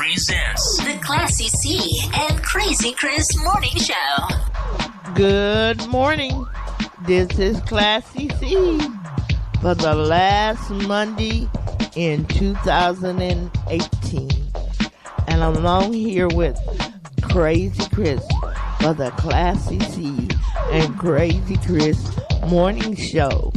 presents the Classy C and Crazy Chris Morning Show. Good morning. This is Classy C for the last Monday in 2018. And I'm along here with Crazy Chris for the Classy C and Crazy Chris Morning Show.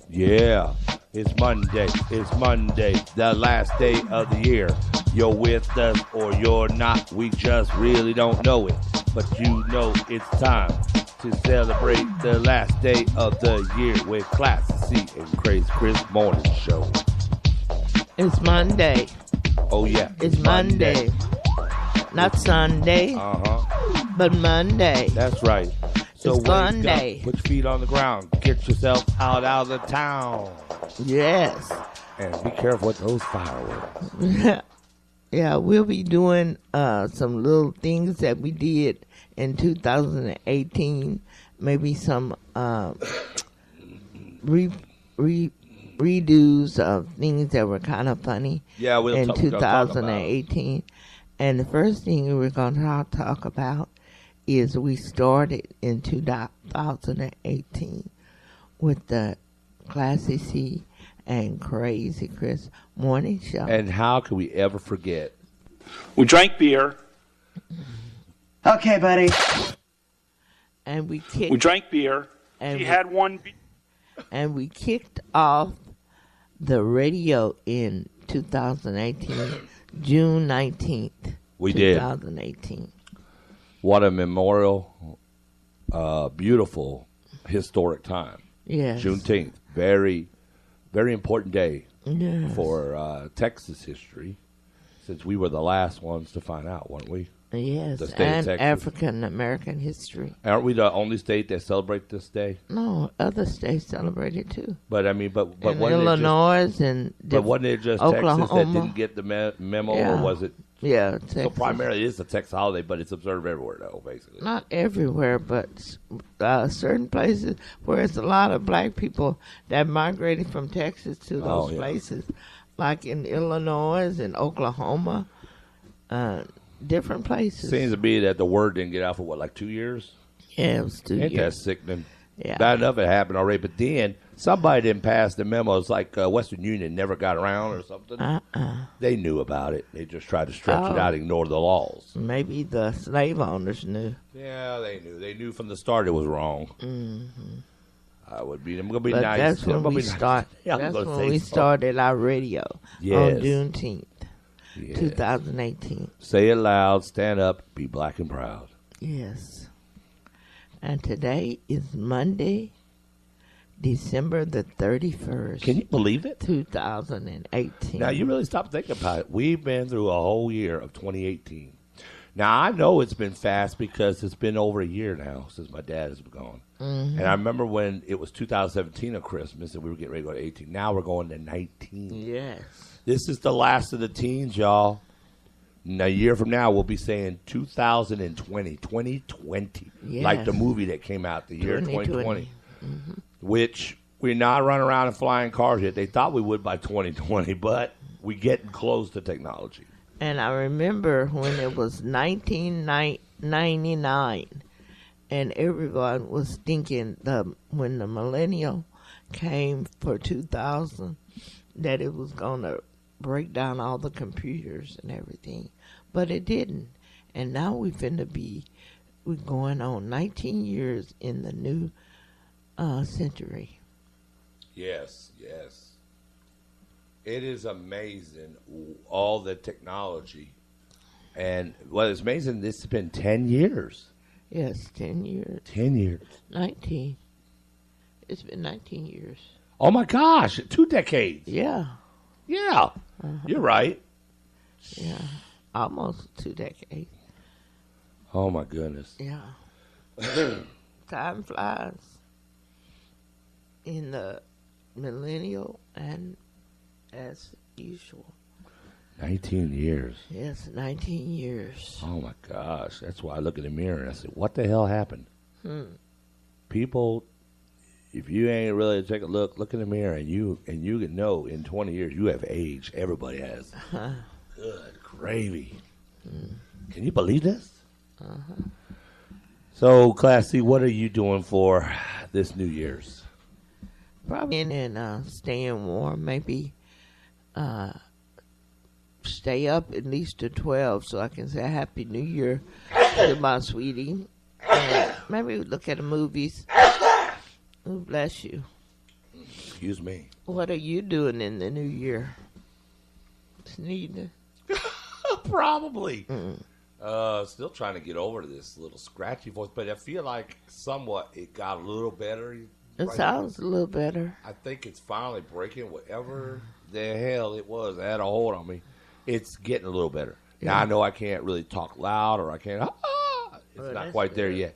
Yeah, it's Monday. It's Monday, the last day of the year. You're with us or you're not. We just really don't know it. But you know it's time to celebrate the last day of the year with Classy C and Crazy Chris Morning Show. It's Monday. Oh, yeah. It's Monday. Not Sunday, but Monday. That's right. So it's Monday. Put your feet on the ground. Get yourself out of the town. Yes. And be careful with those fireworks. Yeah, we'll be doing some little things that we did in 2018. Maybe some redos of things that were kind of funny in 2018. And the first thing we're going to talk about is we started in 2018 with the Classy C and Crazy Chris Morning Show. And how can we ever forget? We drank beer. Okay, buddy. And we drank beer. And we had one beer. And we kicked off the radio in 2018, June 19th. We 2018. Did. What a memorial, beautiful, historic time. Yes. Juneteenth. Very, very important day yes. for Texas history, since we were the last ones to find out, weren't we? Yes, and African American history. Aren't we the only state that celebrate this day? No, other states celebrate it too. But I mean, but in Illinois but wasn't it just Oklahoma? Texas that didn't get the memo, or was it? Yeah, Texas. So primarily it's a Texas holiday, but it's observed everywhere, though, basically. Not everywhere, but certain places where it's a lot of black people that migrated from Texas to those places, like in Illinois and Oklahoma, different places. Seems to be that the word didn't get out for, like 2 years? Yeah, it was 2 years. Ain't that sickening? Yeah. Bad enough it happened already, but then somebody didn't pass the memo. It's like Western Union never got around or something. They knew about it. They just tried to stretch it out, ignore the laws. Maybe the slave owners knew. Yeah, they knew. They knew from the start it was wrong. Mm-hmm. I would be. I'm gonna be but nice. That's when we start. That's when we started our radio on Juneteenth, 2018. Say it loud. Stand up. Be black and proud. Yes. And today is Monday, December the 31st. Can you believe it? 2018. Now, you really stop thinking about it. We've been through a whole year of 2018. Now, I know it's been fast because it's been over a year now since my dad has been gone. Mm-hmm. And I remember when it was 2017 on Christmas and we were getting ready to go to 18. Now we're going to 19. Yes. This is the last of the teens, y'all. And a year from now, we'll be saying 2020, yes. like the movie that came out the year 2020, mm-hmm. which we're not running around in flying cars yet. They thought we would by 2020, but we're getting close to technology. And I remember when it was 1999, and everyone was thinking when the millennial came for 2000, that it was going to break down all the computers and everything, but it didn't. And now we're going on 19 years in the new century. Yes. It is amazing, all the technology. And it's amazing, this has been 10 years. Yes, 10 years. 10 years. 19. It's been 19 years. Oh my gosh, 2 decades. Yeah. Yeah, you're right. Yeah, almost 2 decades. Oh, my goodness. Yeah. Time flies in the millennial and as usual. 19 years. Yes, 19 years. Oh, my gosh. That's why I look in the mirror and I say, what the hell happened? People, if you ain't really take a look in the mirror and you can know in 20 years you have aged. Everybody has. Good gravy. Can you believe this? So, Class C, what are you doing for this New Year's? Probably and staying warm. Maybe stay up at least to 12 so I can say Happy New Year to my sweetie. And maybe look at the movies. Oh, bless you. Excuse me. What are you doing in the new year? Sneezing? Probably. Still trying to get over this little scratchy voice, but I feel like somewhat it got a little better. It sounds a little better. I think it's finally breaking whatever the hell it was that had a hold on me. It's getting a little better. Yeah. Now, I know I can't really talk loud or I can't. It's not quite there yet.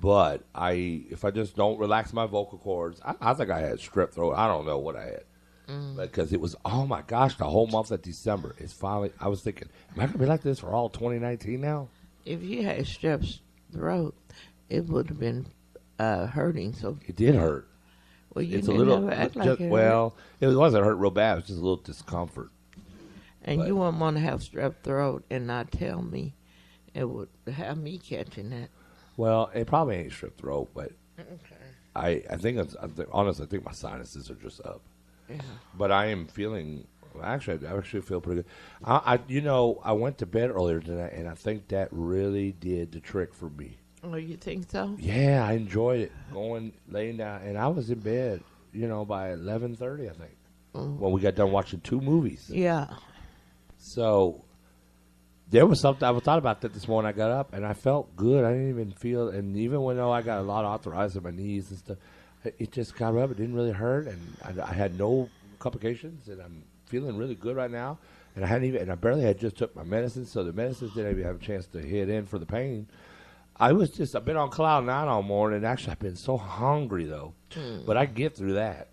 But if I just don't relax my vocal cords, I think I had strep throat. I don't know what I had. Because it was, oh my gosh, the whole month of December. It's finally, I was thinking, am I going to be like this for all 2019 now? If you had strep throat, it would have been hurting. So it did hurt. Well, you it's a little, never act like it well, it wasn't hurt real bad. It was just a little discomfort. And you wouldn't want to have strep throat and not tell me. It would have me catching that. Well, it probably ain't strep throat, but I think honestly, I think my sinuses are just up. Yeah. But I am feeling. I actually feel pretty good. I went to bed earlier tonight, and I think that really did the trick for me. Oh, you think so? Yeah, I enjoyed it. Laying down, and I was in bed, by 11:30, I think, when we got done watching 2 movies. Yeah. So there was something I thought about that this morning. I got up and I felt good. I didn't even feel, and even when I got a lot of arthritis in my knees and stuff, it just got up. It didn't really hurt, and I had no complications, and I'm feeling really good right now. And I barely had just took my medicine, so the medicines didn't even have a chance to hit in for the pain. I've been on cloud 9 all morning. Actually, I've been so hungry though, but I get through that.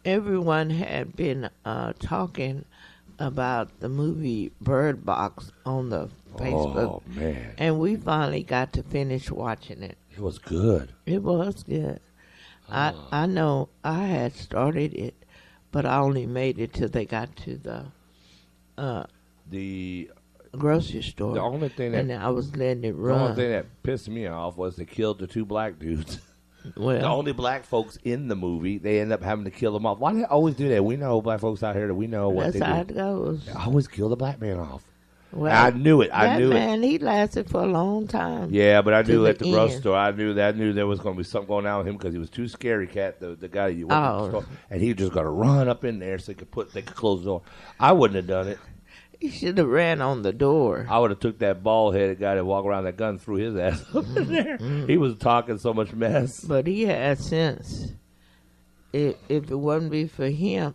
Everyone had been talking about the movie Bird Box on the Facebook. Oh, man. And we finally got to finish watching it. It was good. It was good. I know I had started it, but I only made it till they got to the grocery store. The only thing and I was letting it run. The only thing that pissed me off was they killed the 2 black dudes. Well, the only black folks in the movie, they end up having to kill them off. Why do they always do that? We know black folks out here that we know what they do. That's how it goes. They always kill the black man off. Well, I knew it. That man, he lasted for a long time. Yeah, but I knew at the grocery store, I knew there was going to be something going on with him because he was too scary cat, the guy you went to the store, and he was just going to run up in there so they could close the door. I wouldn't have done it. He should have ran on the door. I would have took that bald-headed guy that walked around that gun and threw his ass up in there. He was talking so much mess. But he had sense. If it wouldn't be for him,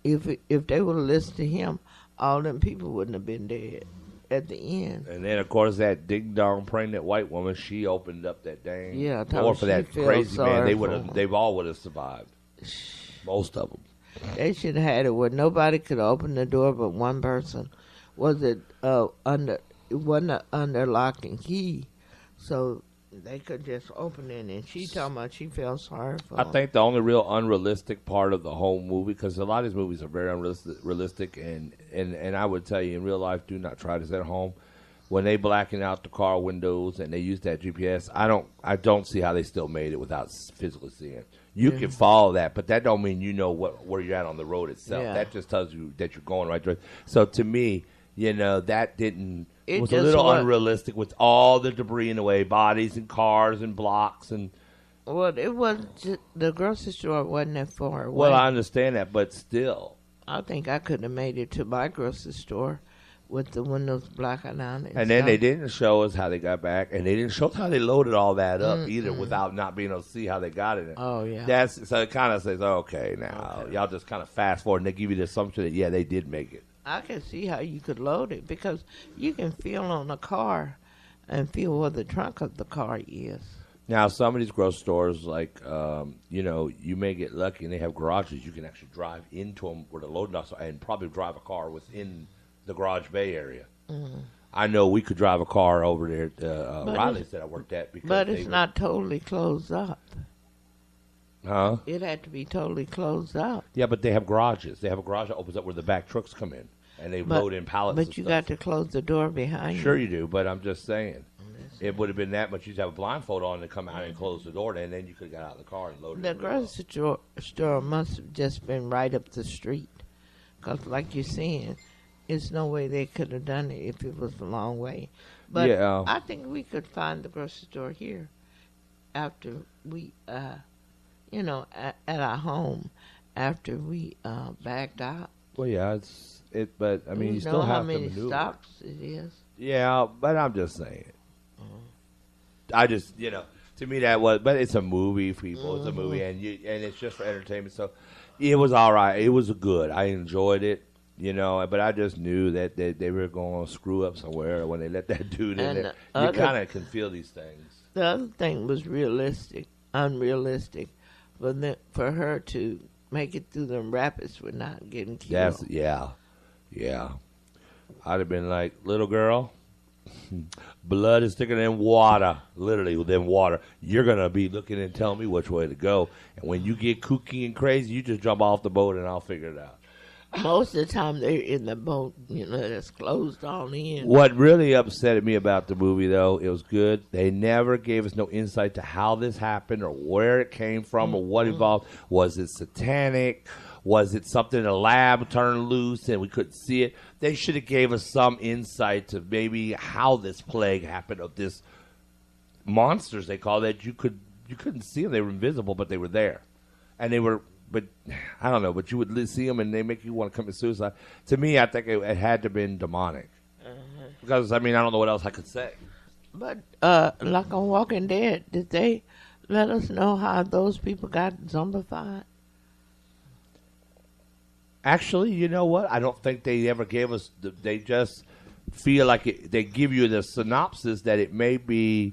if they would have listened to him, all them people wouldn't have been dead at the end. And then, of course, that ding-dong pregnant white woman, she opened up that dang door for that crazy man. They all would have survived. Most of them. They should have had it where nobody could open the door but one person. It wasn't under lock and key, so they could just open it. And she talking about she felt sorry for I think the only real unrealistic part of the whole movie, because a lot of these movies are very unrealistic, and I would tell you in real life, do not try this at home. When they blacken out the car windows and they use that GPS, I don't see how they still made it without physically seeing it. You can follow that, but that don't mean you know where you're at on the road itself. Yeah. That just tells you that you're going right direction. So to me, that it was a little unrealistic with all the debris in the way, bodies and cars and blocks and. Well, it wasn't just, the grocery store wasn't that far away. Well, I understand that, but still. I think I could have made it to my grocery store with the windows blacking out. And then they didn't show us how they got back, and they didn't show us how they loaded all that up either without not being able to see how they got it. Oh, yeah. So it kind of says, okay, now, y'all just kind of fast forward, and they give you the assumption that, they did make it. I can see how you could load it because you can feel on a car and feel where the trunk of the car is. Now, some of these grocery stores, like, you may get lucky and they have garages. You can actually drive into them where the loading docks are and probably drive a car within the garage bay area. Mm-hmm. I know we could drive a car over there to Riley's that I worked at. But it's not totally closed up. Huh? It had to be totally closed up. Yeah, but they have garages. They have a garage that opens up where the back trucks come in. and they load in pallets. But you got to close the door behind you. Sure you do, but I'm just saying. It would have been that much. You'd have a blindfold on to come out and close the door, and then you could have got out of the car and loaded it. The grocery store must have just been right up the street. Because like you're saying, there's no way they could have done it if it was a long way. But I think we could find the grocery store here after we, at our home after we backed out. Well, yeah, but I mean, you still have to maneuver. How many stops it is. Yeah, but I'm just saying. I just, to me that was, but it's a movie, people. It's a movie, and it's just for entertainment. So it was all right. It was good. I enjoyed it, but I just knew that they were going to screw up somewhere when they let that dude in there. You kind of can feel these things. The other thing was unrealistic, for her to make it through them rapids with not getting killed. Yeah. I'd have been like, little girl, blood is thicker than water, literally than water. You're going to be looking and telling me which way to go. And when you get kooky and crazy, you just jump off the boat and I'll figure it out. Most of the time they're in the boat, that's closed on in. What really upset me about the movie, though, it was good. They never gave us no insight to how this happened or where it came from or what involved. Was it satanic? Was it something in a lab turned loose and we couldn't see it? They should have gave us some insight to maybe how this plague happened of this monsters they call that you couldn't see them. They were invisible, but they were there, and they were. But I don't know. But you would see them and they make you want to commit suicide. To me, I think it had to have been demonic because I don't know what else I could say. But like on Walking Dead, did they let us know how those people got zombified? Actually, you know what? I don't think they ever gave us. They just feel like they give you the synopsis that it may be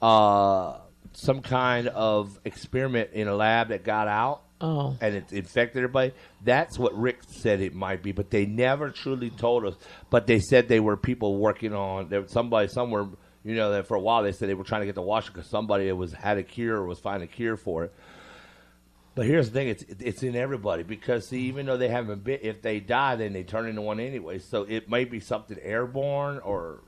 some kind of experiment in a lab that got out and it infected everybody. That's what Rick said it might be, but they never truly told us. But they said they were people working on. There was somebody somewhere, that for a while they said they were trying to get to Washington because somebody had a cure or was finding a cure for it. But here's the thing, it's in everybody because, see, even though they haven't been, if they die, then they turn into one anyway. So it may be something airborne or,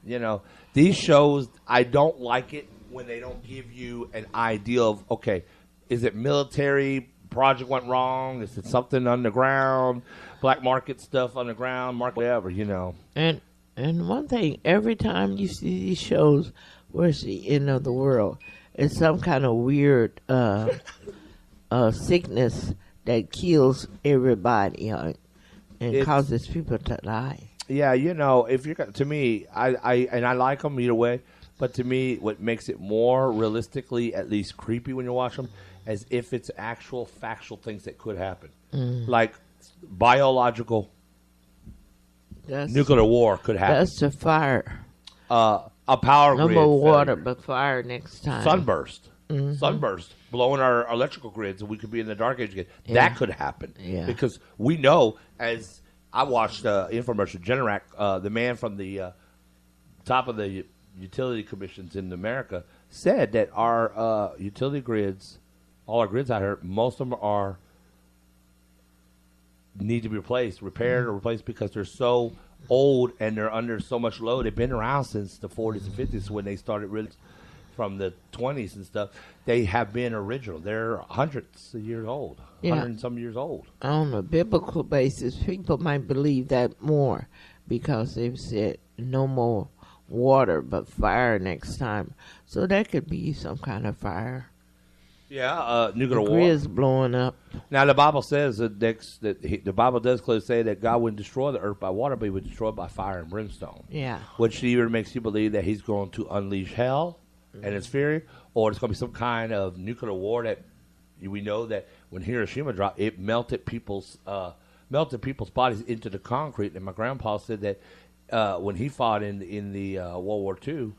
these shows, I don't like it when they don't give you an idea of, okay, is it military, project went wrong, is it something underground, black market stuff underground, whatever, And one thing, every time you see these shows, where's the end of the world, it's some kind of weird sickness that kills everybody and causes people to die. Yeah, if you're to me, I like them either way, but to me, what makes it more realistically, at least creepy when you watch them, as if it's actual factual things that could happen, like biological nuclear war could happen. That's a fire. A power grid. No more water, failure. but fire next time. Sunburst. Sunburst, blowing our electrical grids, and we could be in the dark age again. Yeah. That could happen because we know. As I watched infomercial, Generac, the man from the top of the utility commissions in America, said that our utility grids, all our grids out here, most of them need to be repaired or replaced because they're so old and they're under so much load. They've been around since the 40s and 50s when they started really. From the 20s and stuff, they have been original. They're hundreds of years old, 100 and some years old. On a biblical basis, people might believe that more because they've said no more water but fire next time. So that could be some kind of fire. Yeah, nuclear war. The grid's blowing up. Now the Bible says that the Bible does clearly say that God wouldn't destroy the earth by water, but He would destroy it by fire and brimstone. Yeah, which either makes you believe that He's going to unleash hell. And its fury, or it's going to be some kind of nuclear war that we know that when Hiroshima dropped, it melted people's bodies into the concrete. And my grandpa said that when he fought in the World War II,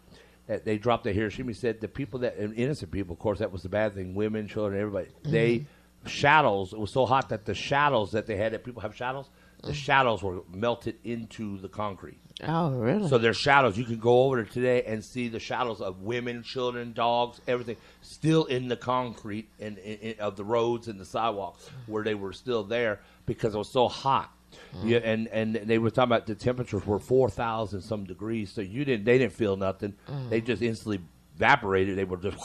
that they dropped at Hiroshima. He said the people innocent people, of course, that was the bad thing, women, children, everybody. Shadows. It was so hot that the shadows that they had, that people have shadows, the shadows were melted into the concrete. Oh, really? So there's shadows. You can go over there today and see the shadows of women, children, dogs, everything still in the concrete and of the roads and the sidewalks where they were still there because it was so hot. Yeah, and they were talking about the temperatures were 4,000 some degrees, so they didn't feel nothing. They just instantly evaporated. They were just,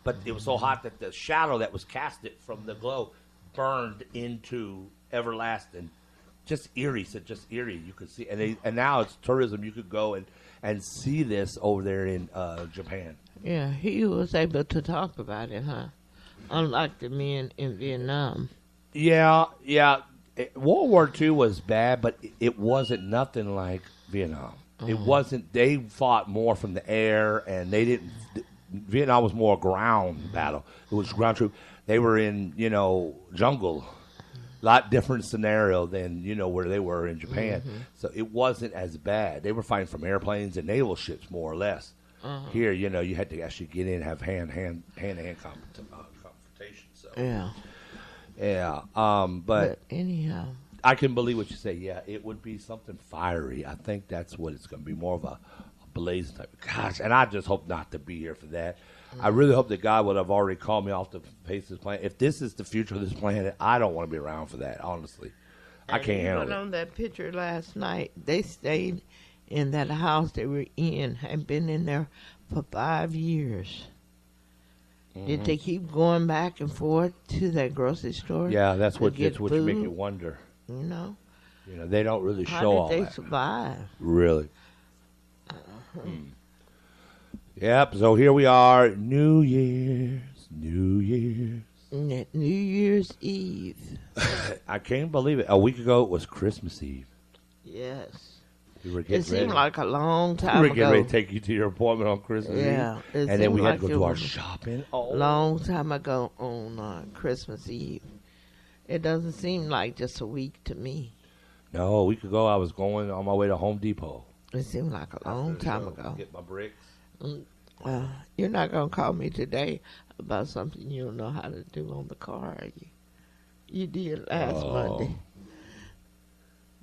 but it was so hot that the shadow that was casted from the glow burned into everlasting. Just eerie, you could see, and now it's tourism. You could go and see this over there in Japan. Yeah, he was able to talk about it, huh? Unlike the men in Vietnam. Yeah. World War II was bad, but it wasn't nothing like Vietnam. It wasn't. They fought more from the air, and they didn't. Vietnam was more ground battle. It was ground troop. They were in jungle. Lot different scenario than where they were in Japan. So it wasn't as bad. They were fighting from airplanes and naval ships more or less. Here, you had to actually get in and have hand-to-hand confrontation. So yeah. But anyhow, I can believe what you say. Yeah, it would be something fiery. I think that's what it's going to be, more of a blazing type. Gosh, and I just hope not to be here for that. I really hope that God would have already called me off the face of this planet. If this is the future of this planet, I don't want to be around for that, honestly. I can't handle it. On that picture last night, they stayed in that house they were in and been in there for 5 years. Did they keep going back and forth to that grocery store? Yeah, that's what you make you wonder. They don't really show all that. How did they survive? Really? Yep, so here we are, New Year's. New Year's Eve. I can't believe it. A week ago, it was Christmas Eve. Yes. We were getting it seemed ready. Like a long time ago. We were getting ready to take you to your appointment on Christmas Eve. Yeah. And then we had to go do our shopping. Long time ago on Christmas Eve. It doesn't seem like just a week to me. No, a week ago, I was going on my way to Home Depot. It seemed like a long time ago. Get my bricks. You're not going to call me today about something you don't know how to do on the car, are you? You did last Monday.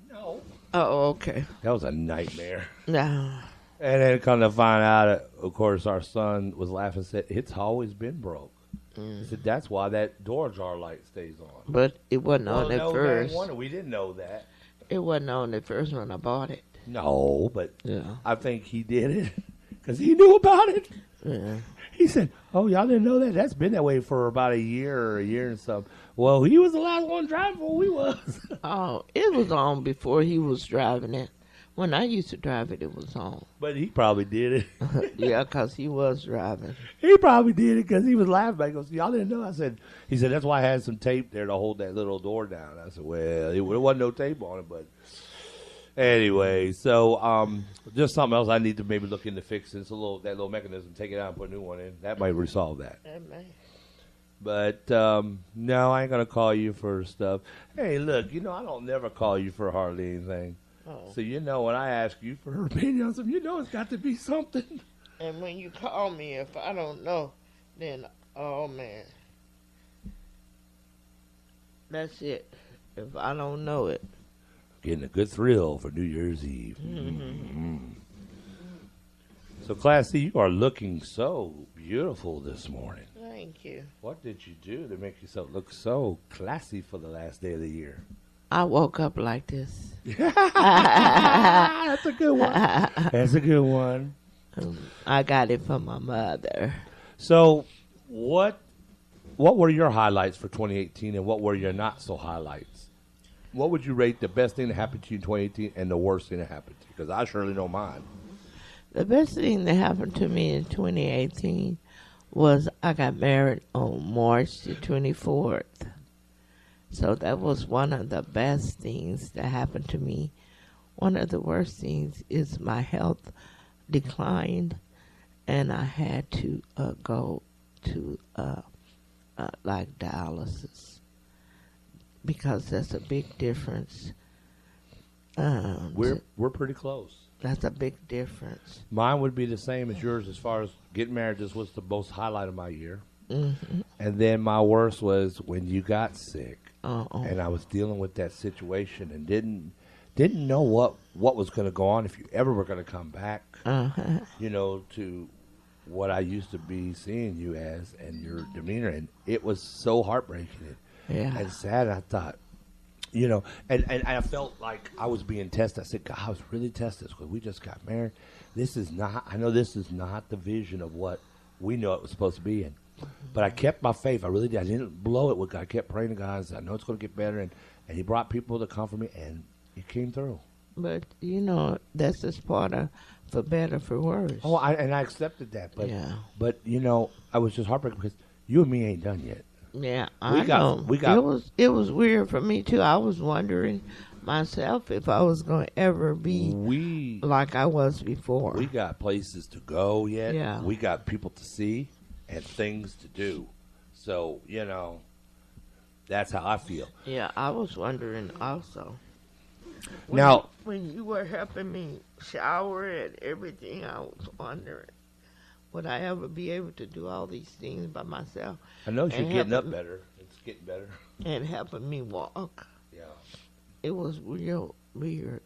No. Oh, okay. That was a nightmare. No. And then come to find out, of course, our son was laughing and said, it's always been broke. He said, that's why that door jar light stays on. But it wasn't on at first. We didn't know that. It wasn't on at first when I bought it. No, but I think he did it because he knew about it. Yeah. He said, oh, y'all didn't know that? That's been that way for about a year and something. Well, he was the last one driving before we was. Oh, it was on before he was driving it. When I used to drive it, it was on. But he probably did it. Yeah, because he was driving. He probably did it because he was laughing. He goes, y'all didn't know? He said, that's why I had some tape there to hold that little door down. I said, well, there wasn't no tape on it, but anyway. So just something else I need to maybe look into fixing. It's that little mechanism, take it out and put a new one in. That might resolve that. But no, I ain't going to call you for stuff. Hey, look, I don't never call you for hardly anything. Oh. So, when I ask you for her opinion on something, it's got to be something. And when you call me, if I don't know, then, oh, man. That's it. If I don't know it. Getting a good thrill for New Year's Eve. Mm-hmm. So, Class C, you are looking so beautiful this morning. Thank you. What did you do to make yourself look so classy for the last day of the year? I woke up like this. That's a good one. That's a good one. I got it from my mother. So, what were your highlights for 2018, and what were your not so highlights? What would you rate the best thing that happened to you in 2018 and the worst thing that happened to you? Because I surely know mine. The best thing that happened to me in 2018 was I got married on March the 24th. So that was one of the best things that happened to me. One of the worst things is my health declined, and I had to go to like dialysis, because that's a big difference. We're pretty close. That's a big difference. Mine would be the same as yours as far as getting married. This was the most highlight of my year. Mm-hmm. And then my worst was when you got sick. Uh-oh. And I was dealing with that situation and didn't know what was going to go on, if you ever were going to come back, to what I used to be seeing you as and your demeanor. And it was so heartbreaking and sad. I thought, And I felt like I was being tested. I said, God, I was really tested because we just got married. I know this is not the vision of what we know it was supposed to be in. But I kept my faith. I really did. I didn't blow it with God. I kept praying to God. I said, I know it's going to get better. And he brought people to comfort me, and it came through. But, that's just part of for better, for worse. Oh, I accepted that. But, but I was just heartbroken because you and me ain't done yet. Yeah, I know. It was weird for me, too. I was wondering myself if I was going to ever be like I was before. We got places to go yet. Yeah. We got people to see and things to do. So, that's how I feel. Yeah, I was wondering also. When you were helping me shower and everything, I was wondering, would I ever be able to do all these things by myself? I know you're getting up better. It's getting better. And helping me walk. Yeah. It was real weird.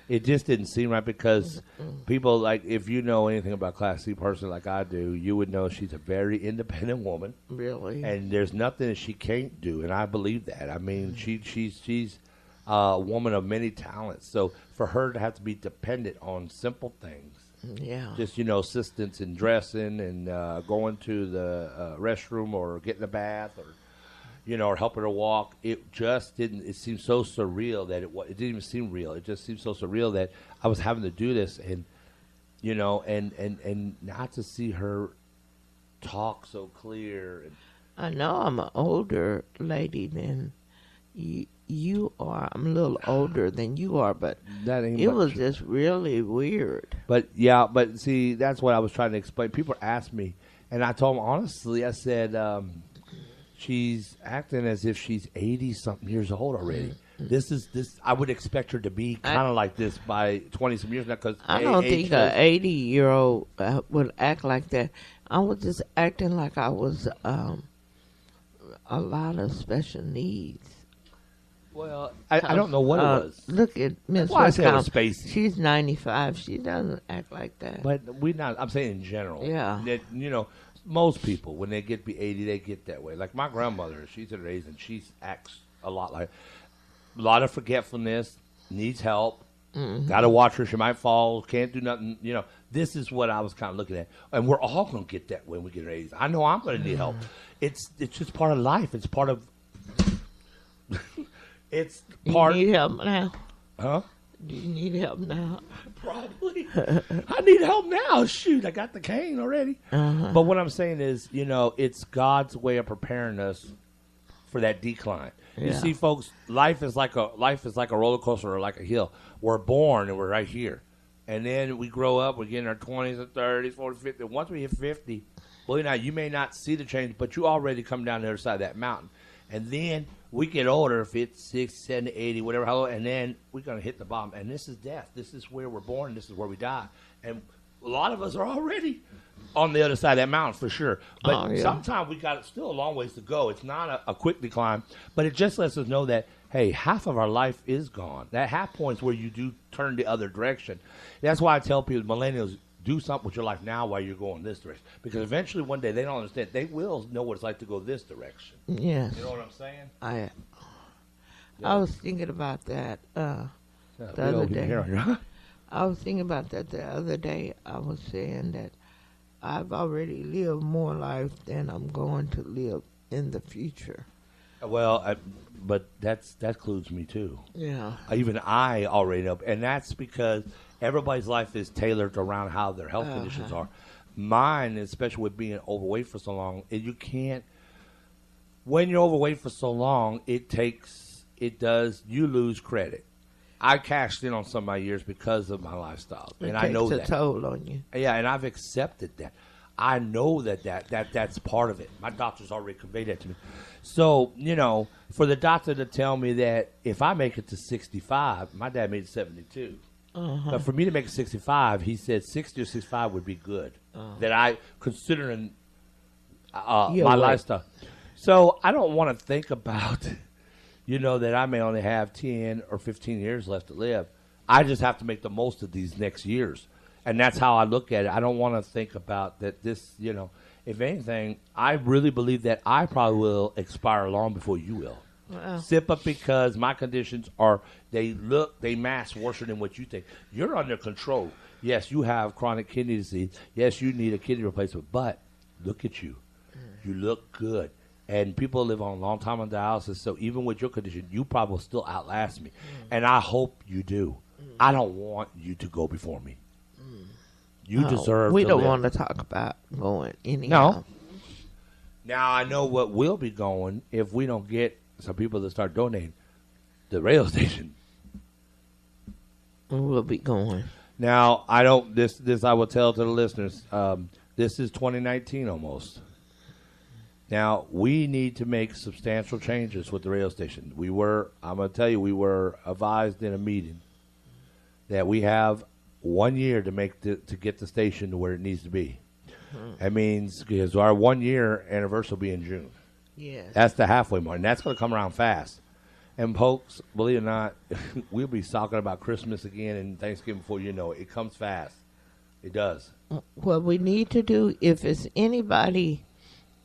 It just didn't seem right because people, like, if you know anything about Class C person like I do, you would know she's a very independent woman. Really? And there's nothing that she can't do, and I believe that. I mean, she's a woman of many talents. So for her to have to be dependent on simple things, just, assistance in dressing and going to the restroom or getting a bath or, or helping her walk, it just didn't. It seemed so surreal that it didn't even seem real. It just seemed so surreal that I was having to do this, and and not to see her talk so clear. And I know I'm an older lady than you are. I'm a little older than you are, but it was just really weird. But see, that's what I was trying to explain. People ask me, and I told them honestly. I said. She's acting as if she's 80-something years old already. This. I would expect her to be kind of like this by 20-some years now. Because I don't think an 80-year-old would act like that. I was just acting like I was a lot of special needs. Well, I don't know what it was. Look at Miss Spacey. She's 95. She doesn't act like that. But I'm saying in general. Yeah. That, most people, when they get to be 80, they get that way. Like my grandmother, she's at her age, and she acts a lot like a lot of forgetfulness, needs help, got to watch her. She might fall, can't do nothing. This is what I was kind of looking at. And we're all going to get that when we get our 80s. I know I'm going to need help. It's just part of life. It's part of... it's part... You need help now? Huh? Do you need help now? Probably. I need help now. Shoot, I got the cane already. But what I'm saying is, it's God's way of preparing us for that decline. Yeah. You see, folks, life is like a roller coaster or like a hill. We're born and we're right here. And then we grow up, we get in our 20s and 30s, 40s, 50. Once we hit 50, you may not see the change, but you already come down the other side of that mountain. And then we get older, 50, 60, 70, 80, whatever, and then we're going to hit the bottom. And this is death. This is where we're born. This is where we die. And a lot of us are already on the other side of that mountain for sure. But sometimes we got still a long ways to go. It's not a quick decline, but it just lets us know that, hey, half of our life is gone. That half point is where you do turn the other direction. That's why I tell people, millennials, do something with your life now while you're going this direction. Because eventually one day they don't understand. They will know what it's like to go this direction. Yes. You know what I'm saying? I was thinking about that the other day. I was thinking about that the other day. I was saying that I've already lived more life than I'm going to live in the future. Well, but that includes me too. Yeah. Even I already know. And that's because everybody's life is tailored around how their health conditions are. Mine, especially with being overweight for so long, when you're overweight for so long, you lose credit. I cashed in on some of my years because of my lifestyle. And I know that. It takes a toll on you. Yeah, and I've accepted that. I know that's part of it. My doctor's already conveyed that to me. So, for the doctor to tell me that if I make it to 65, my dad made it 72. But for me to make it 65, he said 60 or 65 would be good. That I, considering my lifestyle. So I don't want to think about, that I may only have 10 or 15 years left to live. I just have to make the most of these next years. And that's how I look at it. I don't want to think about that this, if anything, I really believe that I probably will expire long before you will. Simply because my conditions are, they mass worse than what you think. You're under control. Yes, you have chronic kidney disease. Yes, you need a kidney replacement. But look at you. You look good. And people live on a long time on dialysis, so even with your condition, you probably will still outlast me. And I hope you do. I don't want you to go before me. You deserve we to don't live. want to talk about going anyhow. No. Now, I know what will be going if we don't get some people to start donating. The radio station. We'll be going. Now, I don't, this I will tell to the listeners, this is 2019 almost. Now, we need to make substantial changes with the radio station. I'm going to tell you, we were advised in a meeting that we have 1 year to get the station to where it needs to be. That means, because our 1 year anniversary will be in June. Yes. That's the halfway mark, and that's going to come around fast. And folks, believe it or not, we'll be talking about Christmas again and Thanksgiving before you know it. It comes fast. It does. What we need to do, if it's anybody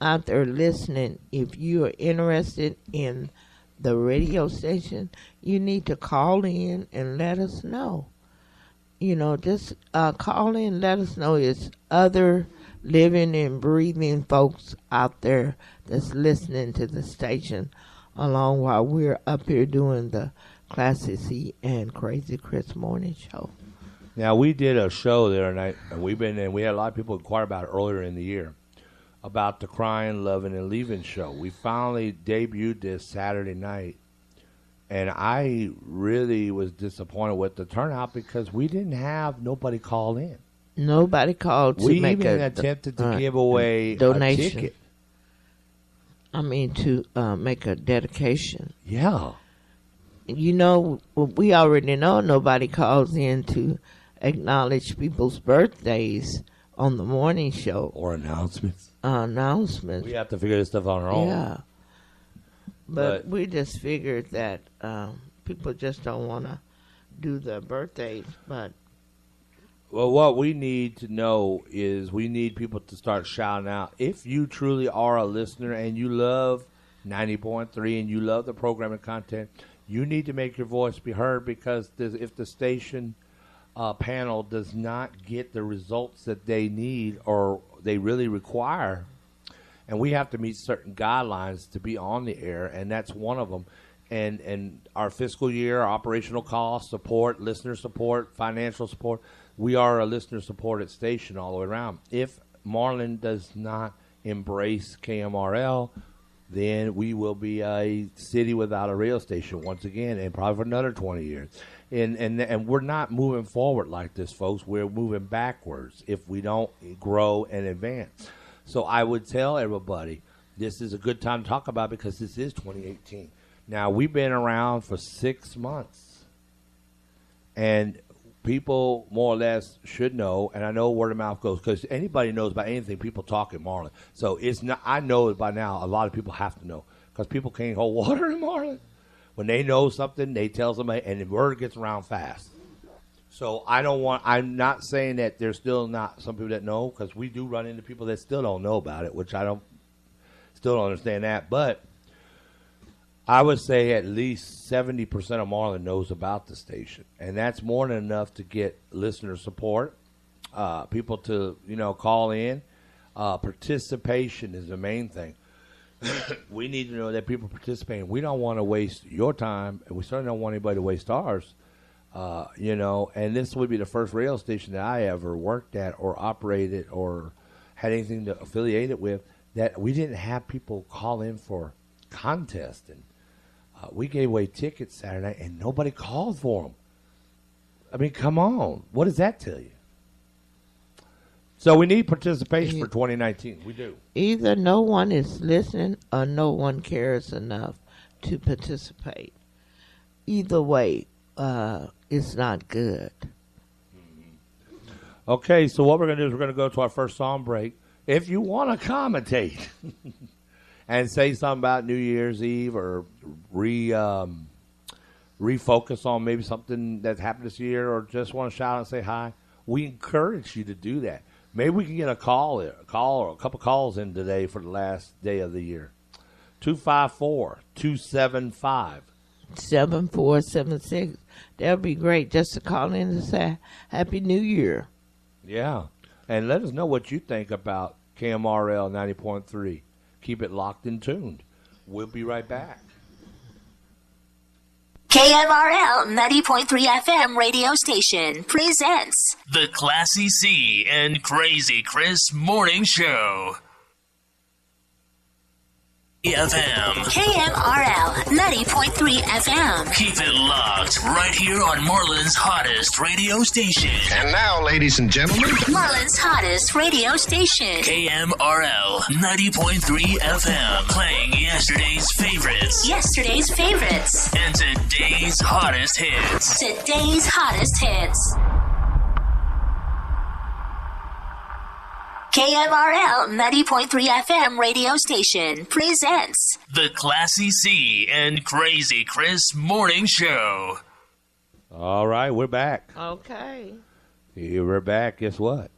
out there listening, if you are interested in the radio station, you need to call in and let us know. Just call in, let us know it's other living and breathing folks out there that's listening to the station along while we're up here doing the Classy C and Crazy Chris morning show. Now, we did a show the other night, and we had a lot of people inquire about it earlier in the year, about the Crying, Loving, and Leaving show. We finally debuted this Saturday night, and I really was disappointed with the turnout because we didn't have nobody call in. Nobody called to make We even attempted to give away donation. a ticket. To make a dedication. Yeah. We already know nobody calls in to acknowledge people's birthdays on the morning show. Or announcements. We have to figure this stuff on our own. Yeah. But we just figured that people just don't want to do the birthdays. But well, what we need to know is we need people to start shouting out. If you truly are a listener and you love 90.3 and you love the program and content, you need to make your voice be heard, because if the station panel does not get the results that they need or they really require, and we have to meet certain guidelines to be on the air, and that's one of them. And our fiscal year, operational costs, support, listener support, financial support, we are a listener-supported station all the way around. If Marlin does not embrace KMRL, then we will be a city without a radio station once again, and probably for another 20 years. And we're not moving forward like this, folks. We're moving backwards if we don't grow and advance. So I would tell everybody this is a good time to talk about, because this is 2018. Now, we've been around for 6 months, and people more or less should know, and I know word of mouth goes, because anybody knows about anything, people talk in Marlin. So it's not. I know it by now. A lot of people have to know, because people can't hold water in Marlin. When they know something, they tell somebody, and the word gets around fast. So I'm not saying that there's still not some people that know, because we do run into people that still don't know about it, which still don't understand that. But I would say at least 70% of Marlin knows about the station, and that's more than enough to get listener support, people to call in. Participation is the main thing. We need to know that people participate. We don't want to waste your time, and we certainly don't want anybody to waste ours. And this would be the first radio station that I ever worked at or operated or had anything to affiliate it with that we didn't have people call in for contests. And we gave away tickets Saturday night, and nobody called for them. I mean, come on. What does that tell you? So we need participation for 2019. We do. Either no one is listening or no one cares enough to participate. Either way, it's not good. Okay, so what we're going to do is we're going to go to our first song break. If you want to commentate and say something about New Year's Eve or refocus on maybe something that happened this year, or just want to shout out and say hi, we encourage you to do that. Maybe we can get a call or a couple calls in today for the last day of the year. 254-275. 7476. That would be great just to call in and say Happy New Year. Yeah. And let us know what you think about KMRL 90.3. Keep it locked and tuned. We'll be right back. KMRL 90.3 FM radio station presents the Classy C and Crazy Chris Morning Show. FM. KMRL 90.3 FM. Keep it locked right here on Marlin's hottest radio station. And now, ladies and gentlemen, Marlin's hottest radio station. KMRL 90.3 FM. Playing yesterday's favorites. Yesterday's favorites. And today's hottest hits. Today's hottest hits. KMRL 90.3 FM radio station presents the Classy C and Crazy Chris Morning Show. All right, we're back. Okay. Here we're back. Guess what?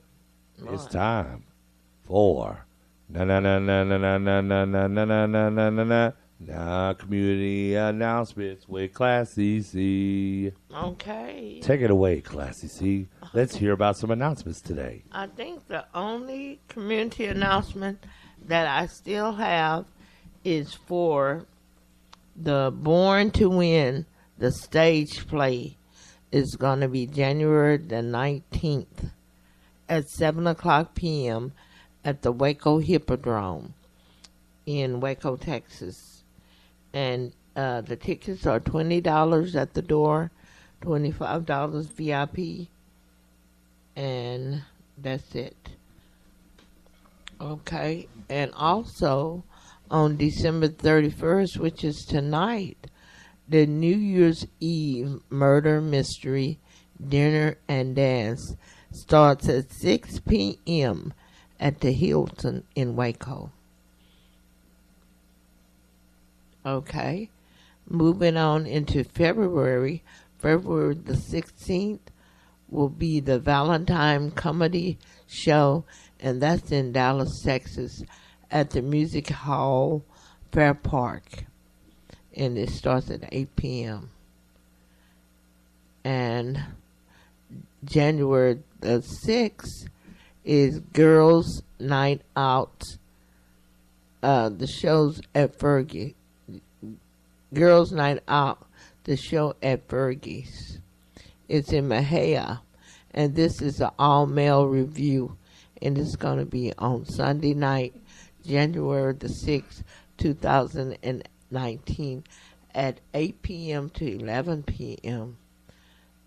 It's time for community announcements with Classy C. Okay. Take it away, Classy C. Let's hear about some announcements today. I think the only community announcement that I still have is for the Born to Win, the stage play is going to be January the 19th at 7 o'clock p.m. at the Waco Hippodrome in Waco, Texas. And the tickets are $20 at the door, $25 VIP, and that's it. Okay, and also on December 31st, which is tonight, the New Year's Eve murder mystery dinner and dance starts at 6 p.m. at the Hilton in Waco. Okay, moving on into February the 16th will be the Valentine Comedy Show, and that's in Dallas, Texas, at the Music Hall Fair Park, and it starts at 8 p.m. And January the 6th is Girls Night Out. The show's at Fergie. Girls Night Out, the show at Fergie's. It's in Mahia, and this is an all-male review, and it's going to be on Sunday night, January the 6th, 2019, at 8 p.m. to 11 p.m.,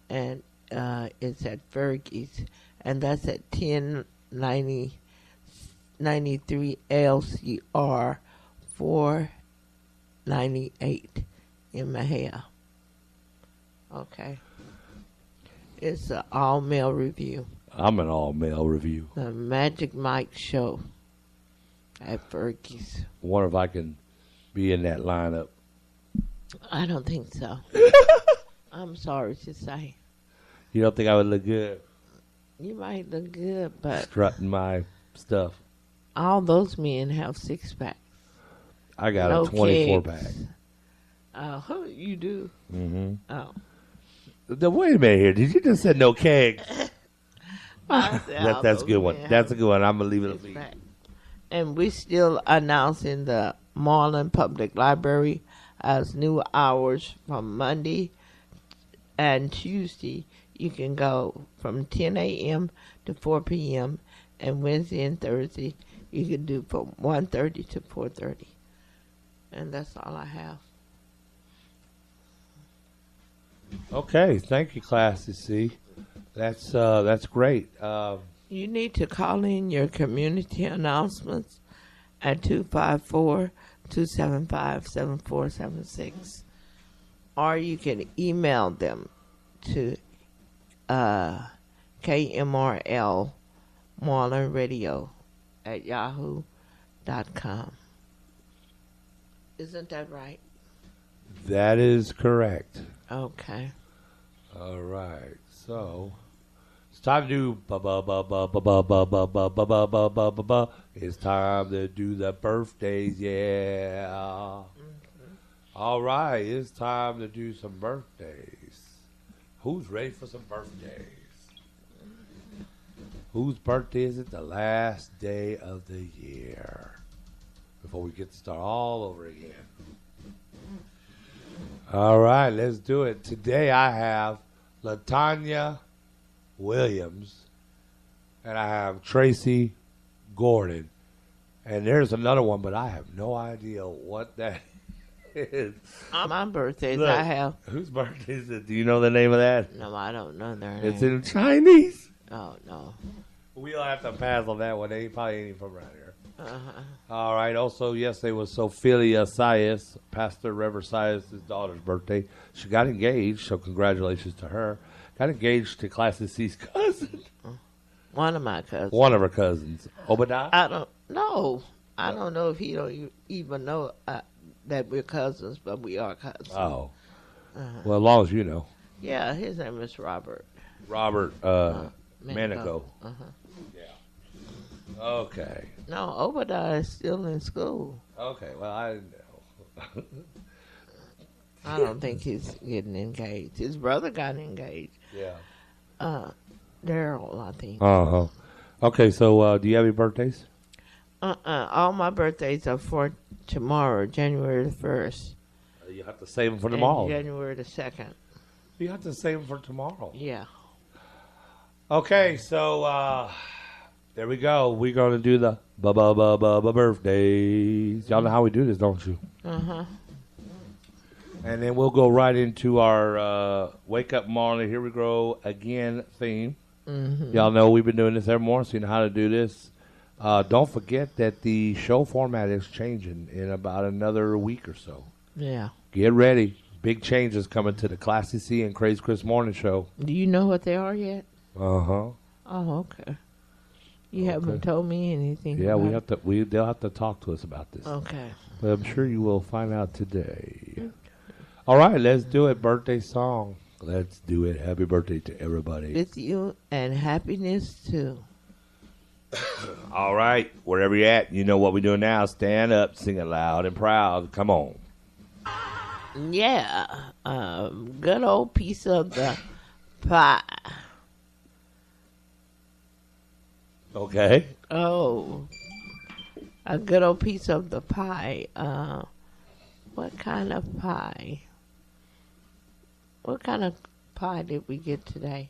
and it's at Fergie's, and that's at 1093 LCR 498 in Mahia. Okay. It's an all-male review. I'm an all-male review. The Magic Mike Show at Fergie's. I wonder if I can be in that lineup. I don't think so. I'm sorry to say. You don't think I would look good? You might look good, but strutting my stuff. All those men have six-packs. I got a 24-pack. Oh, you do? Mm-hmm. Oh. Wait a minute here. Did you just say no kegs? That's a good one. That's a good one. I'm going to leave it alone. And we still announcing the Marlin Public Library as new hours from Monday and Tuesday. You can go from 10 a.m. to 4 p.m. and Wednesday and Thursday you can do from 1:30 to 4:30. And that's all I have. Okay, thank you, Classy C. That's great. You need to call in your community announcements at 254-275-7476. Or you can email them to KMRL Marlin Radio at yahoo.com. Isn't that right? That is correct. Okay. All right. So, It's time to do ba-ba-ba-ba-ba-ba-ba-ba-ba-ba-ba-ba-ba-ba. It's time to do the birthdays, yeah. All right, it's time to do some birthdays. Who's ready for some birthdays? Whose birthday is it? The last day of the year. Before we get to start all over again. All right, let's do it. Today I have LaTanya Williams and I have Tracy Gordon. And there's another one, but I have no idea what that is. My birthdays, Look, I have. Whose birthday is it? Do you know the name of that? No, I don't know their name. It's in Chinese. Oh, no. We'll have to pass on that one. They probably ain't from around here. Uh-huh. All right. Also, yesterday was Sophia Sias, Pastor Reverend Sias' daughter's birthday. She got engaged, so congratulations to her. Got engaged to Class C's cousin. One of my cousins. One of her cousins. Obadiah? I don't know. I don't know if he don't even know that we're cousins, but we are cousins. Oh. Well, as long as you know. Yeah, his name is Robert. Robert Manico. Uh-huh. Yeah. Okay. No, Obadiah is still in school. Okay. Well, I didn't know. I don't think he's getting engaged. His brother got engaged. Yeah. Daryl, I think. Uh-huh. Okay, so do you have any birthdays? All my birthdays are for tomorrow, January the 1st. You have to save them for tomorrow. January the 2nd. You have to save them for tomorrow. Yeah. Okay, so there we go. We're going to do the birthdays. Y'all know how we do this, don't you? Uh-huh. And then we'll go right into our Wake Up Marlin, Here We Go Again theme. Mm-hmm. Y'all know we've been doing this every morning, so you know how to do this. Don't forget that the show format is changing in about another week or so. Yeah. Get ready. Big changes coming to the Classy C and Crazy Chris Morning Show. Do you know what they are yet? Uh-huh. Oh, okay. You haven't told me anything. Yeah, about they'll have to talk to us about this. Okay. But I'm sure you will find out today. All right, let's do it. Birthday song. Let's do it. Happy birthday to everybody. With you and happiness too. All right, wherever you're at, you know what we're doing now. Stand up, sing it loud and proud. Come on. Yeah. Good old piece of the pie. Okay. Oh. A good old piece of the pie. What kind of pie? What kind of pie did we get today?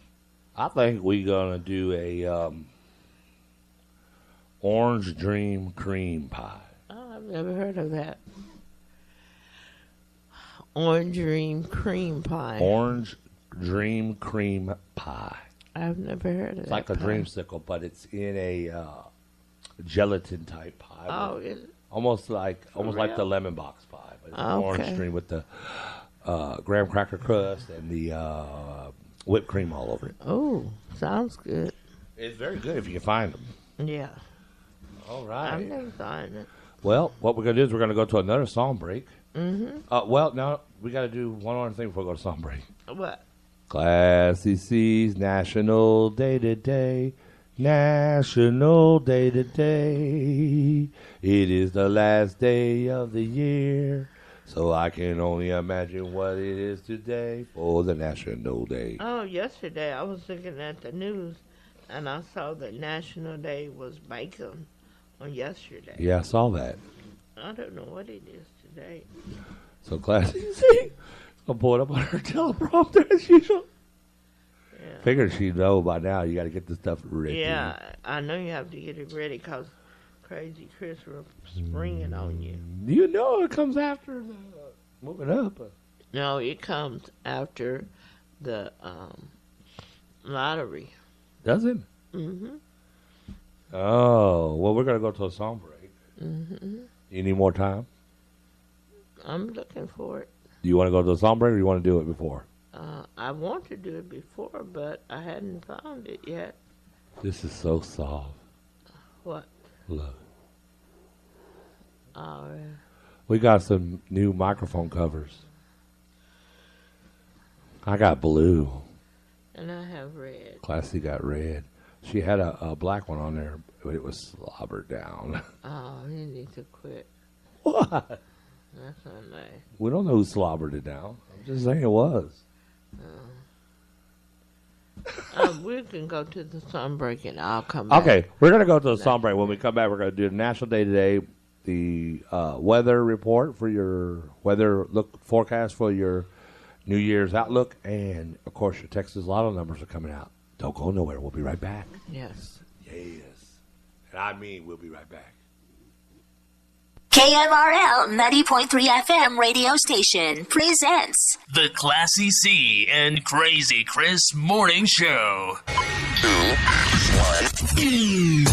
I think we're going to do a orange dream cream pie. Oh, I've never heard of that. Orange dream cream pie. Orange dream cream pie. I've never heard of It's that. like a pie. dreamsicle, but it's in a gelatin type pie. Oh, is it? Almost like real? the lemon box pie, but it's Okay. orange cream with the graham cracker crust and the whipped cream all over it. Oh, sounds good. It's very good if you can find them. Yeah. All I've right. never found it. Well, what we're going to do is we're going to go to another song break. Mm-hmm. Well, now we got to do one other thing before we go to song break. What? Classy C's National Day Today. National Day Today. It is the last day of the year. So I can only imagine what it is today for the National Day. Oh, yesterday I was looking at the news and I saw that National Day was bacon on yesterday. Yeah, I saw that. I don't know what it is today. So Classy C, I'll pull it up on her teleprompter as usual. Yeah. Figured she'd know by now you got to get the stuff ready. Yeah, I know you have to get it ready because Crazy Chris will spring it on you. You know it comes after the moving up. No, it comes after the lottery. Does it? Mm-hmm. Oh, well, we're going to go to a song break. Mm-hmm. You need more time? I'm looking for it. Do you want to go to the song break or you want to do it before? I want to do it before, but I hadn't found it yet. This is so soft. What? Look. Oh, yeah. We got some new microphone covers. I got blue. And I have red. Classy got red. She had a black one on there, but it was slobbered down. Oh, you need to quit. What? That's not nice. We don't know who slobbered it down. I'm just saying it was. We can go to the sun break and I'll come back. Okay, we're going to go to the sun break. When we come back, we're going to do the National Day today, the weather report for your weather look forecast for your New Year's outlook, and, of course, your Texas Lotto numbers are coming out. Don't go nowhere. We'll be right back. Yes. Yes. And I mean we'll be right back. KMRL 90.3 FM radio station presents The Classy C and Crazy Chris Morning Show. 2, 1.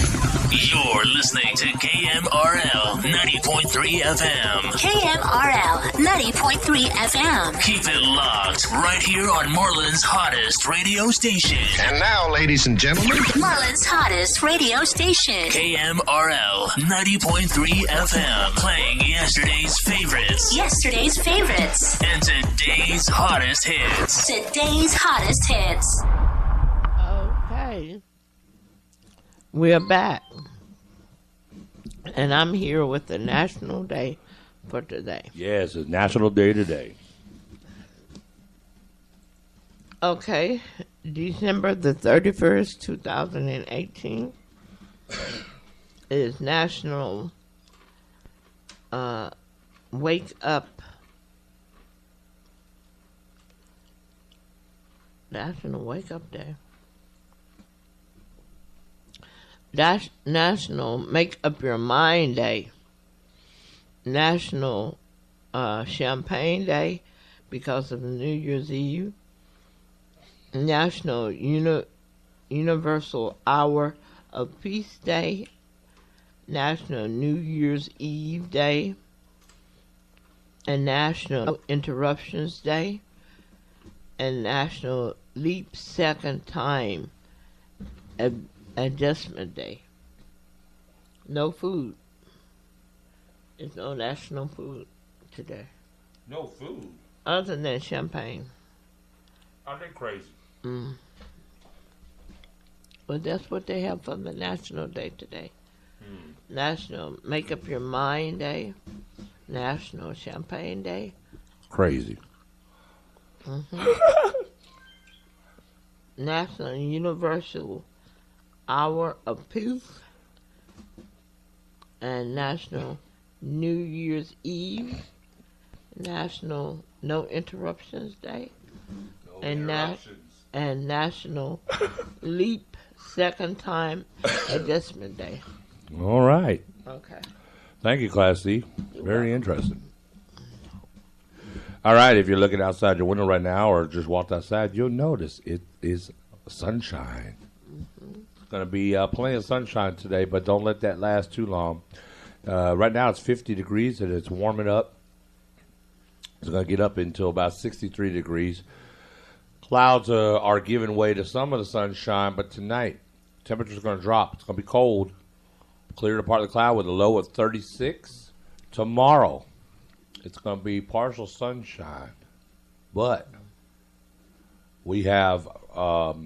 You're listening to KMRL 90.3 FM. KMRL 90.3 FM. Keep it locked right here on Marlin's hottest radio station. And now, ladies and gentlemen, Marlin's hottest radio station. KMRL 90.3 FM. Playing yesterday's favorites. Yesterday's favorites. And today's hottest hits. Today's hottest hits. Okay. We're back. And I'm here with the National Day for today. Yes, it's National Day today. Okay. December the 31st, 2018 is National Wake Up. National Wake Up Day. National Make Up Your Mind Day. National Champagne Day because of New Year's Eve. National Universal Hour of Peace Day. National New Year's Eve Day. And National Interruptions Day. And National Leap Second Time Adjustment Day. No food. There's no national food today. No food? Other than champagne. Are they crazy? Well, that's what they have for the National Day today. National Make Up Your Mind Day. National Champagne Day. Crazy. National Universal Hour of Peace. And National New Year's Eve. National No Interruptions Day. And National Leap Second Time Adjustment Day. All right. Okay. Thank you, Class C. Very interesting. All right, if you're looking outside your window right now or just walked outside, you'll notice it is sunshine. It's going to be plenty of sunshine today, but don't let that last too long. Right now it's 50 degrees and it's warming up. It's going to get up until about 63 degrees. Clouds are giving way to some of the sunshine, but tonight temperature's going to drop. It's going to be cold. Clear to part of the cloud with a low of 36. Tomorrow, it's going to be partial sunshine. But we have, for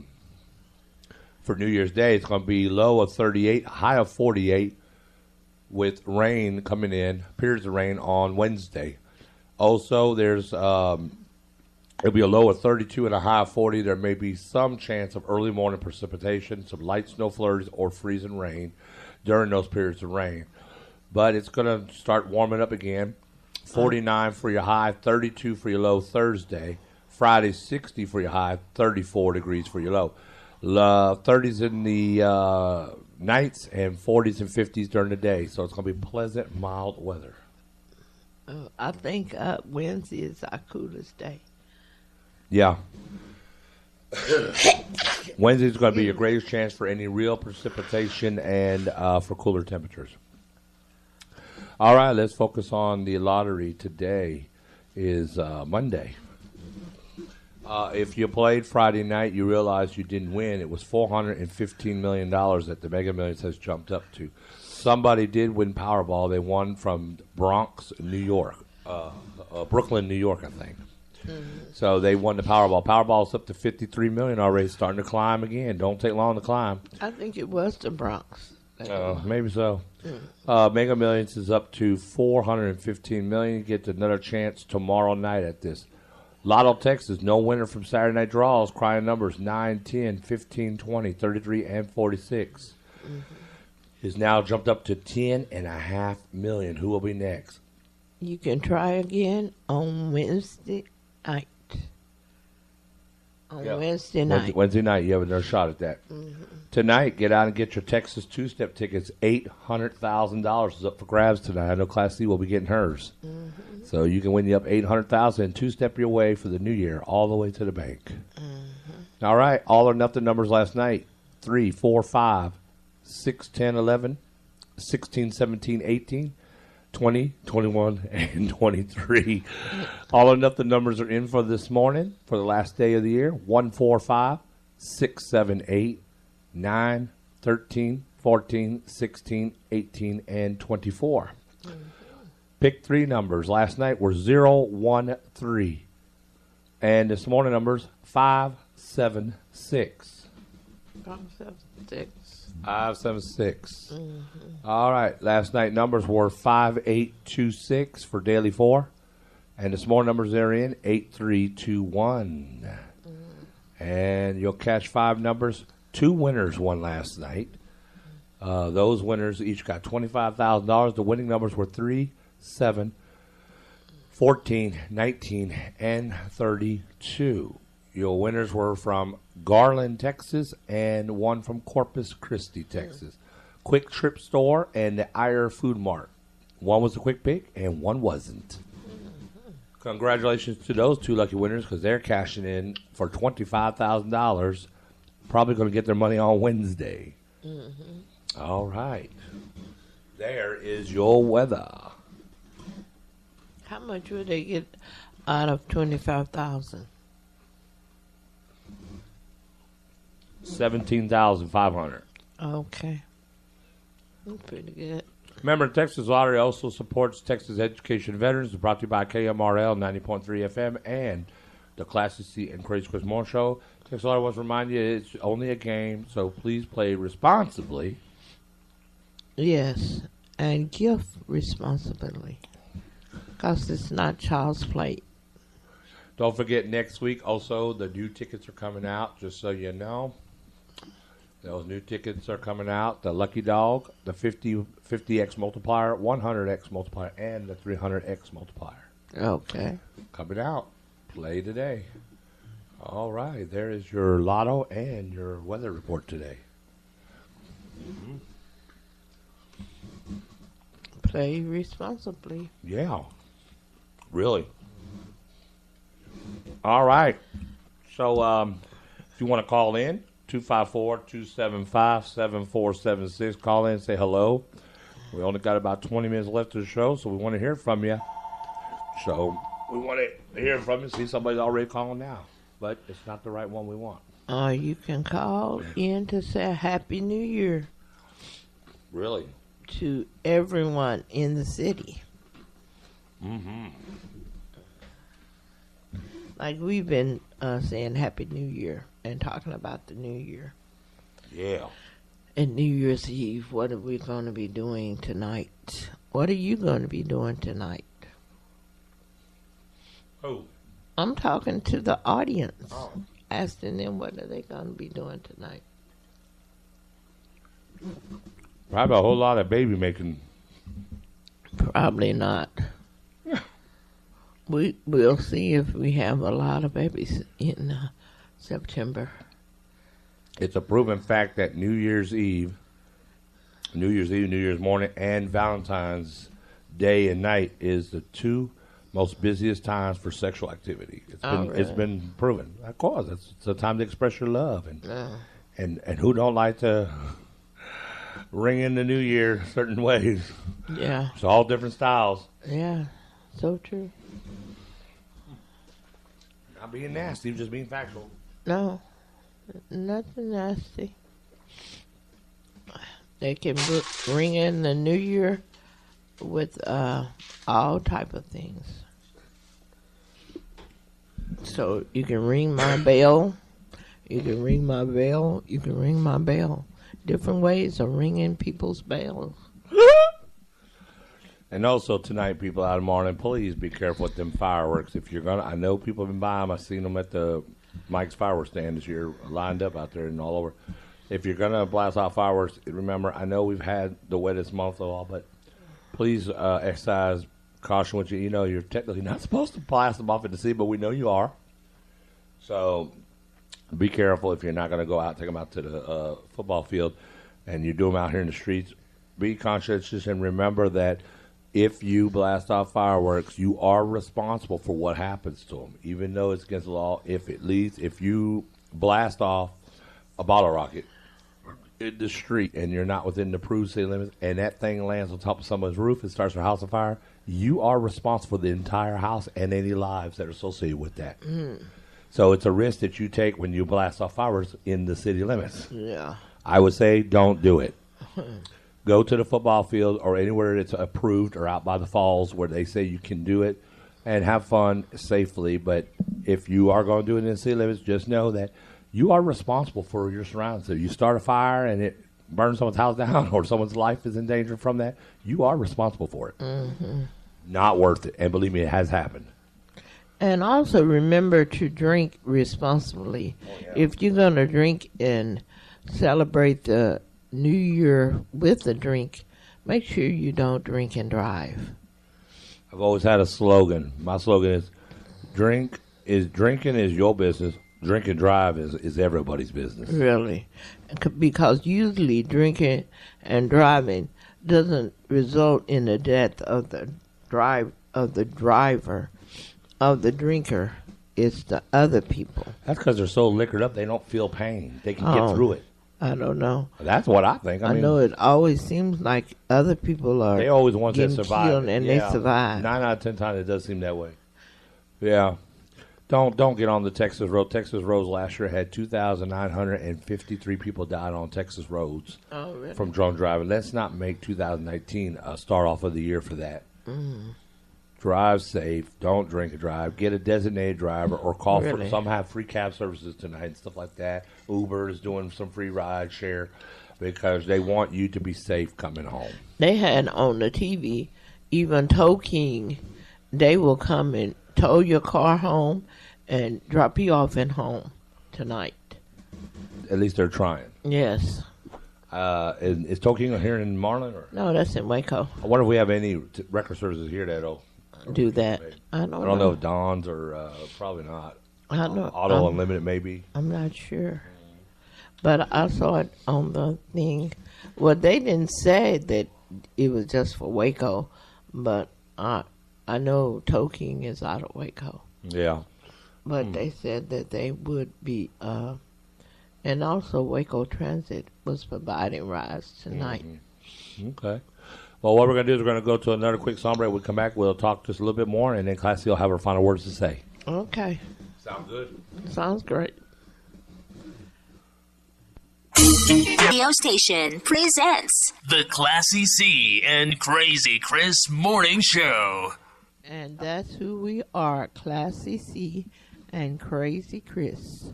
New Year's Day, it's going to be low of 38, high of 48, with rain coming in, periods of rain on Wednesday. Also, there's it'll be a low of 32 and a high of 40. There may be some chance of early morning precipitation, some light snow flurries, or freezing rain during those periods of rain. But it's going to start warming up again. 49 for your high, 32 for your low Thursday. Friday, 60 for your high, 34 degrees for your low. 30s in the nights and 40s and 50s during the day. So it's going to be pleasant, mild weather. I think Wednesday is our coolest day. Yeah. Wednesday is going to be your greatest chance for any real precipitation and for cooler temperatures. All right, let's focus on the lottery. Today is Monday. If you played Friday night, you realize you didn't win. It was $415 million that the Mega Millions has jumped up to. Somebody did win Powerball. They won from Bronx, New York. Brooklyn, New York, I think. So they won the Powerball. Powerball's up to $53 million already, starting to climb again. Don't take long to climb. I think it was the Bronx. Maybe so. Mega Millions is up to $415 million. You get another chance tomorrow night at this. Lotto Texas, no winner from Saturday Night Draws. Crying numbers 9, 10, 15, 20, 33, and 46. Is now jumped up to $10.5 million. Who will be next? You can try again on Wednesday night. Wednesday night, you have another shot at that. Tonight, get out and get your Texas two-step tickets. $800,000 is up for grabs tonight. I know Class C will be getting hers. So you can win you up $800,000 and two-step your way for the new year, all the way to the bank. All right, all or nothing numbers last night. 3, 4, 5, 6, 10, 11, 16, 17, 18, 20, 21, and 23. All or nothing numbers are in for this morning, for the last day of the year. 1, 4, 5, 6, 7, 8, 9, 13, 14, 16, 18, and 24. Pick 3 numbers. Last night were 0, 1, 3. And this morning numbers 5, 7, 6. 5, 7, 6. 5, 7, 6. All right. Last night numbers were 5, 8, 2, 6 for daily 4. And the small numbers they're in 8, 3, 2, 1. And you'll catch 5 numbers. 2 winners won last night. Those winners each got $25,000. The winning numbers were 3, 7, 14, 19, and 32. Your winners were from Garland, Texas, and one from Corpus Christi, Texas. Quick Trip Store and the Eyre Food Mart. One was a quick pick, and one wasn't. Congratulations to those 2 lucky winners because they're cashing in for $25,000. Probably going to get their money on Wednesday. All right. There is your weather. How much would they get out of 25,000? 17,500. Okay. That's pretty good. Remember, Texas Lottery also supports Texas Education Veterans. It's brought to you by KMRL 90.3 FM and the Classy C and Crazy Chris Moore Show. Texas Lottery wants to remind you it's only a game, so please play responsibly. Yes, and give responsibly, because it's not child's play. Don't forget, next week also the new tickets are coming out, just so you know. Those new tickets are coming out. The Lucky Dog, the 50X multiplier, 100X multiplier, and the 300X multiplier. Okay. Coming out. Play today. All right. There is your lotto and your weather report today. Play responsibly. Yeah. Really. All right. So if you want to call in, 254-275-7476. Call in and say hello. We only got about 20 minutes left of the show, so we want to hear from you. So we want to hear from you. See, somebody's already calling now, but it's not the right one we want. You can call in to say Happy New Year. Really? To everyone in the city. Like we've been saying Happy New Year and talking about the New Year. Yeah. And New Year's Eve, what are we going to be doing tonight? What are you going to be doing tonight? Oh. I'm talking to the audience, asking them what are they going to be doing tonight. Probably a whole lot of baby making. Probably not. We'll see if we have a lot of babies in September. It's a proven fact that New Year's New Year's morning, and Valentine's Day and night is the 2 most busiest times for sexual activity. It's been proven. Of course, it's the time to express your love, and who don't like to ring in the New Year certain ways. Yeah, it's all different styles. Yeah, so true. Not being nasty, just being factual. No, nothing nasty. They can ring in the New Year with all type of things. So you can ring my bell. You can ring my bell. You can ring my bell. Different ways of ringing people's bells. And also tonight, people out of Marlin, please be careful with them fireworks. If you're gonna, I know people have been buying them. I've seen them at the Mike's fireworks stand this year, lined up out there and all over. If you're gonna blast off fireworks, remember, I know we've had the wettest month of all, but please exercise caution with you. You know, you're technically not supposed to blast them off at the sea, but we know you are. So be careful if you're not gonna go out, take them out to the football field, and you do them out here in the streets. Be conscientious and remember that. If you blast off fireworks, you are responsible for what happens to them, even though it's against the law. If you blast off a bottle rocket in the street and you're not within the approved city limits, and that thing lands on top of someone's roof and starts their house on fire, you are responsible for the entire house and any lives that are associated with that. So it's a risk that you take when you blast off fireworks in the city limits. Yeah. I would say don't do it. Go to the football field or anywhere that's approved or out by the falls where they say you can do it and have fun safely. But if you are going to do it in the city limits, just know that you are responsible for your surroundings. If you start a fire and it burns someone's house down or someone's life is in danger from that, you are responsible for it. Mm-hmm. Not worth it. And believe me, it has happened. And also remember to drink responsibly. Oh, yeah. If you're going to drink and celebrate the New Year with a drink, make sure you don't drink and drive. I've always had a slogan. My slogan is drinking is your business. Drink and drive is everybody's business. Really. Because usually drinking and driving doesn't result in the death of the driver, of the drinker. It's the other people. That's because they're so liquored up they don't feel pain. They can get through it. I don't know. That's what I think. I mean, know it always seems like other people are. They always want to survive, killed and they survive. 9 out of 10 times it does seem that way. Yeah, don't get on the Texas road. Texas roads last year had 2,953 people died on Texas roads from drunk driving. Let's not make 2019 a start off of the year for that. Drive safe. Don't drink and drive. Get a designated driver or call for. Some have free cab services tonight and stuff like that. Uber is doing some free ride share because they want you to be safe coming home. They had on the TV, even Tow King, they will come and tow your car home and drop you off at home tonight. At least they're trying. Yes. Is Tow King here in Marlin? Or? No, that's in Waco. I wonder if we have any record services here that'll do that. I don't know if Don's or probably not. I know. Auto Unlimited maybe. I'm not sure. But I saw it on the thing. Well, they didn't say that it was just for Waco, but I know Tow King is out of Waco. Yeah. But they said that they would be, and also Waco Transit was providing rides tonight. Mm-hmm. Okay. Well, what we're going to do is we're going to go to another quick song break. We'll come back. We'll talk just a little bit more, and then Classy will have her final words to say. Okay. Sound good? Sounds great. Radio station presents the Classy C and Crazy Chris Morning Show. And that's who we are, Classy C and Crazy Chris.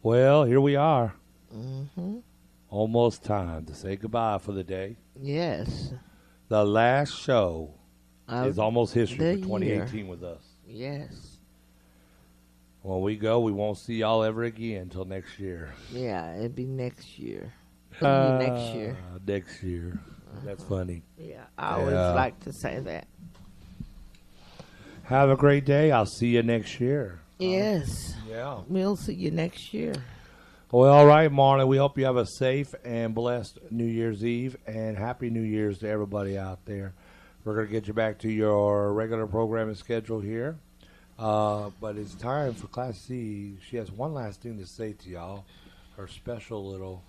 Well, here we are. Mm-hmm. Almost time to say goodbye for the day. Yes. The last show is almost history for 2018 year. With us. Yes. When we go, we won't see y'all ever again until next year. Yeah, it'll be next year. It'll be next year. Next year. That's funny. Yeah, I always like to say that. Have a great day. I'll see you next year. Yes. Yeah. We'll see you next year. Well, all right, Marlin. We hope you have a safe and blessed New Year's Eve, and Happy New Year's to everybody out there. We're going to get you back to your regular programming schedule here. But it's time for Class C. She has one last thing to say to y'all, her special little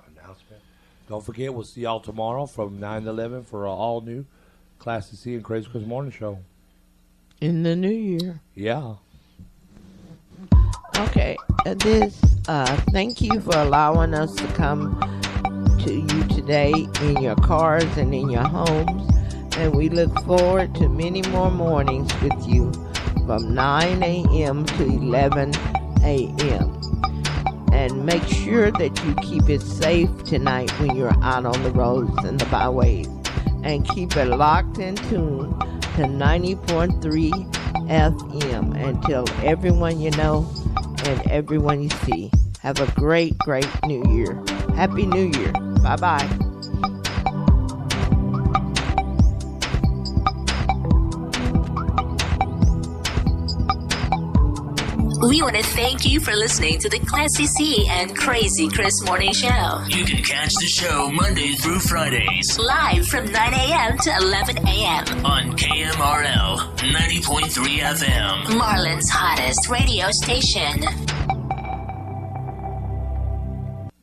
announcement. Don't forget, we'll see y'all tomorrow from 9 to 11 for an all-new Class C and Crazy Chris Morning Show. In the new year. Yeah. Okay. Thank you for allowing us to come to you today in your cars and in your homes. And we look forward to many more mornings with you from 9 a.m. to 11 a.m. And make sure that you keep it safe tonight when you're out on the roads and the byways. And keep it locked and tuned to 90.3 FM. And tell everyone you know and everyone you see. Have a great, great New Year. Happy New Year. Bye-bye. We want to thank you for listening to the Classy C and Crazy Chris Morning Show. You can catch the show Monday through Fridays. Live from 9 a.m. to 11 a.m. on KMRL 90.3 FM. Marlin's hottest radio station.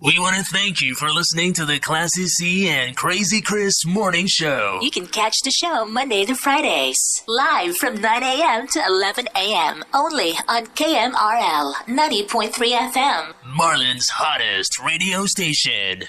We want to thank you for listening to the Classy C and Crazy Chris Morning Show. You can catch the show Monday to Fridays. Live from 9 a.m. to 11 a.m. Only on KMRL 90.3 FM. Marlin's hottest radio station.